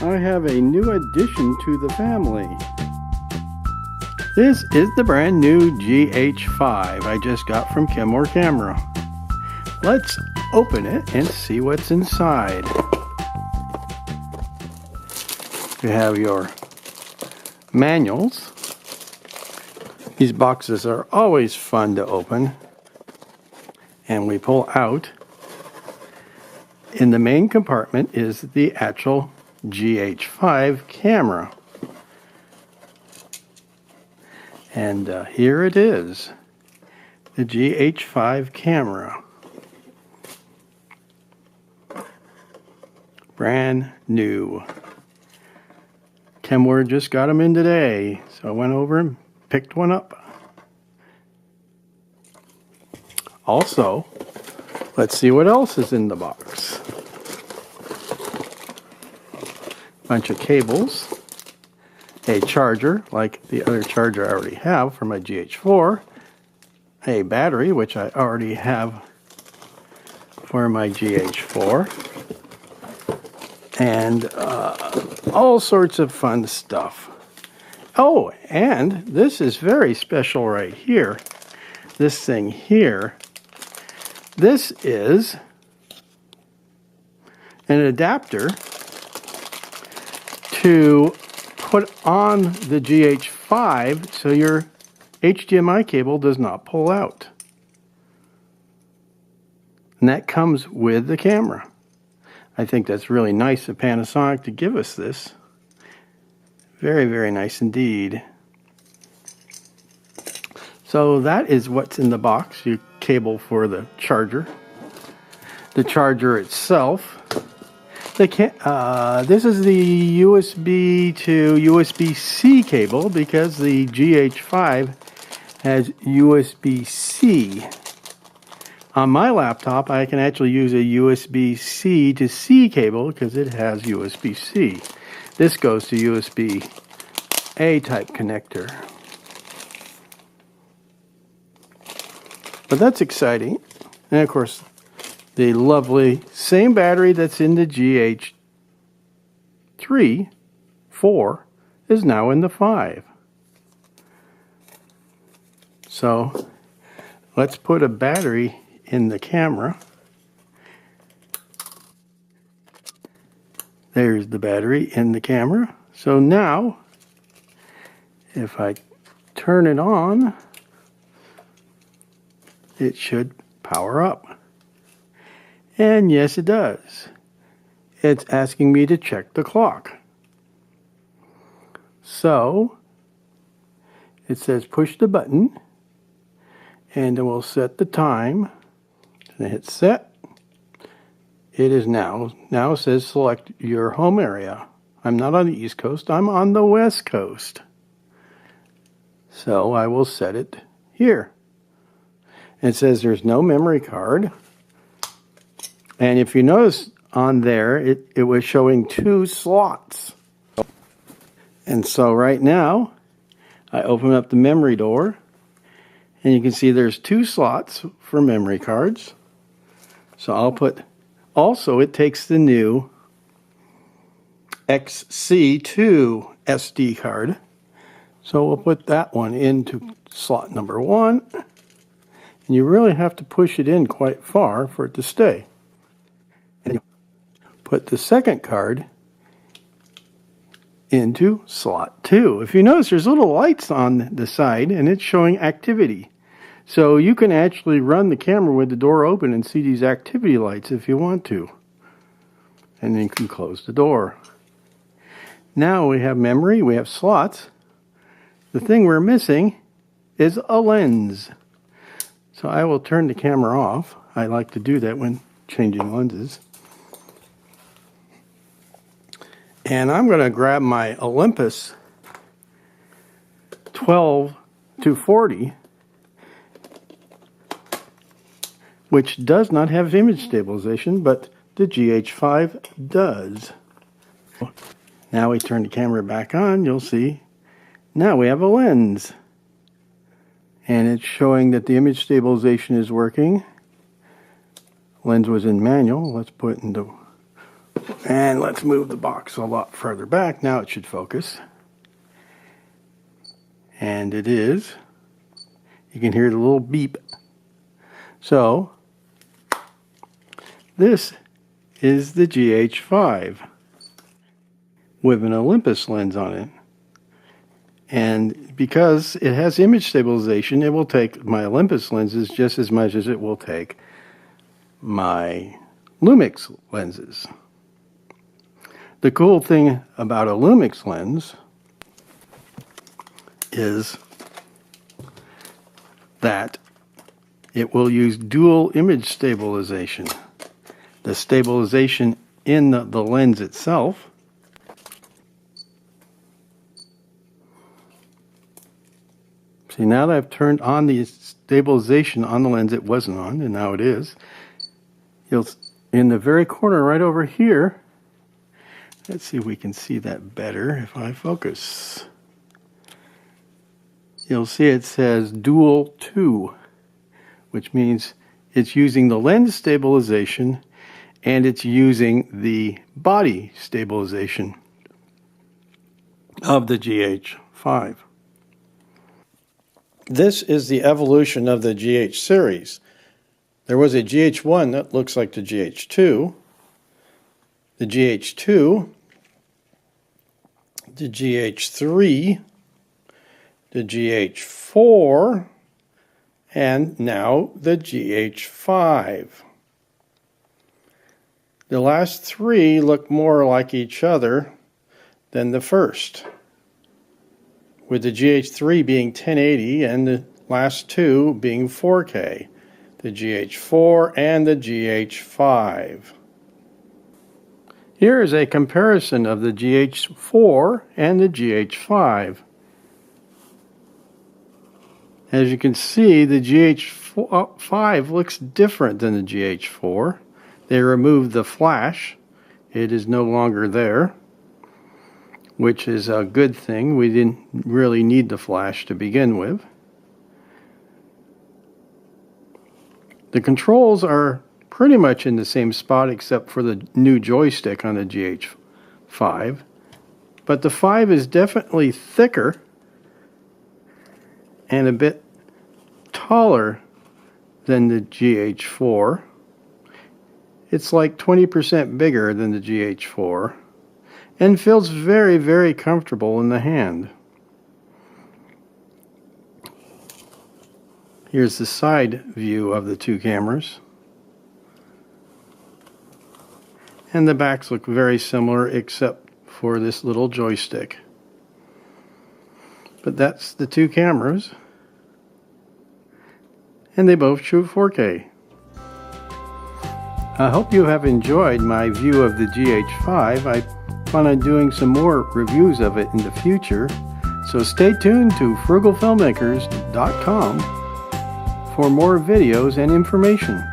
I have a new addition to the family. This is the brand new GH5 I just got from Kenmore Camera. Let's open it and see what's inside. You have your manuals. These boxes are always fun to open. And we pull out. In the main compartment is the actual GH5 camera. And here it is, the GH5 camera. Brand new. Kenmore just got them in today, so I went over and picked one up. Also, let's see what else is in the box. Bunch of cables, a charger like the other charger I already have for my GH4, a battery which I already have for my GH4, and all sorts of fun stuff. Oh, and this is very special right here. This thing here, this is an adapter to put on the GH5 so your HDMI cable does not pull out. And that comes with the camera. I think that's really nice of Panasonic to give us this. Very, very nice indeed. So that is what's in the box. Your cable for the charger. The charger itself. This is the USB to USB-C cable because the GH5 has USB-C. On my laptop, I can actually use a USB-C to C cable because it has USB-C. This goes to USB-A type connector. But that's exciting. And of course, the lovely same battery that's in the GH4 is now in the 5. So let's put a battery in the camera. There's the battery in the camera. So now, if I turn it on, it should power up. And yes, it does. It's asking me to check the clock. So, it says push the button, and it will set the time. And hit set. It is now it says select your home area. I'm not on the East Coast, I'm on the West Coast. So I will set it here. It says there's no memory card. And if you notice on there, it was showing 2 slots. And so right now, I open up the memory door, and you can see there's 2 slots for memory cards. So I'll put, also it takes the new XC2 SD card. So we'll put that one into slot number 1. And you really have to push it in quite far for it to stay. And you put the second card into slot 2. If you notice, there's little lights on the side and it's showing activity. So you can actually run the camera with the door open and see these activity lights if you want to. And then you can close the door. Now we have memory, we have slots. The thing we're missing is a lens. So I will turn the camera off. I like to do that when changing lenses. And I'm going to grab my Olympus 12-40, which does not have image stabilization, but the GH5 does. Now we turn the camera back on, you'll see now we have a lens. And it's showing that the image stabilization is working. Lens was in manual. Let's put it into And let's move the box a lot further back. Now it should focus. And it is. You can hear the little beep. So, this is the GH5 with an Olympus lens on it. And because it has image stabilization, it will take my Olympus lenses just as much as it will take my Lumix lenses. The cool thing about a Lumix lens is that it will use dual image stabilization. The stabilization in the lens itself, see, now that I've turned on the stabilization on the lens, it wasn't on, and now it is. You'll, in the very corner right over here, let's see if we can see that better if I focus. You'll see it says Dual 2, which means it's using the lens stabilization and it's using the body stabilization of the GH5. This is the evolution of the GH series. There was a GH1 that looks like the GH2, the GH2, the GH3, the GH4, and now the GH5. The last three look more like each other than the first, with the GH3 being 1080 and the last two being 4K, the GH4 and the GH5. Here is a comparison of the GH4 and the GH5. As you can see, the GH5 looks different than the GH4. They removed the flash. It is no longer there, which is a good thing. We didn't really need the flash to begin with. The controls are pretty much in the same spot except for the new joystick on the GH5. But the 5 is definitely thicker and a bit taller than the GH4. It's like 20% bigger than the GH4 and feels very, very comfortable in the hand. Here's the side view of the two cameras. And the backs look very similar except for this little joystick. But that's the two cameras. And they both shoot 4K. I hope you have enjoyed my view of the GH5. I plan on doing some more reviews of it in the future. So stay tuned to frugalfilmmakers.com for more videos and information.